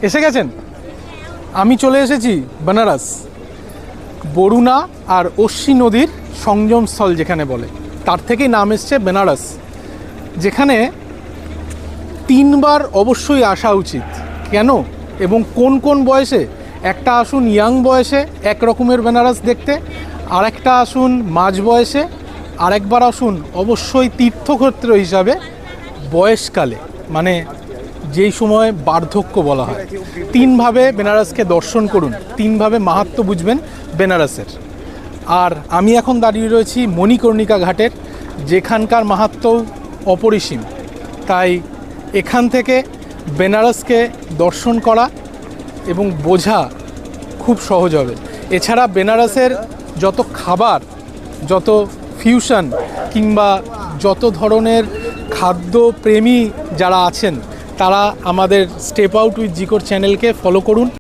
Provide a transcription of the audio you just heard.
এসে গেছেন? আমি চলে এসেছি বেনারস, বরুণা আর অশ্বিনী নদীর সংযমস্থল যেখানে বলে, তার থেকেই নাম এসছে বেনারস, যেখানে 3 বার অবশ্যই আসা উচিত। কেন এবং কোন কোন বয়সে? একটা আসুন ইয়াং বয়সে এক রকমের বেনারস দেখতে, আর একটা আসুন মাঝ বয়সে, আরেকবার আসুন অবশ্যই তীর্থক্ষেত্র হিসাবে বয়সকালে, মানে যেই সময় বার্ধক্য বলা হয়। 3 ভাবে বেনারসকে দর্শন করুন, 3 ভাবে মাহাত্ম্য বুঝবেন বেনারসের। আর আমি এখন দাঁড়িয়ে রয়েছি মণিকর্ণিকা ঘাটের, যেখানকার মাহাত্ম্যও অপরিসীম। তাই এখান থেকে বেনারসকে দর্শন করা এবং বোঝা খুব সহজ হবে। এছাড়া বেনারসের যত খাবার, যত ফিউশন কিংবা যত ধরনের খাদ্যপ্রেমী যারা আছেন, তারা আমাদের স্টেপ আউট উইথ জিকোর চ্যানেলকে ফলো করুন।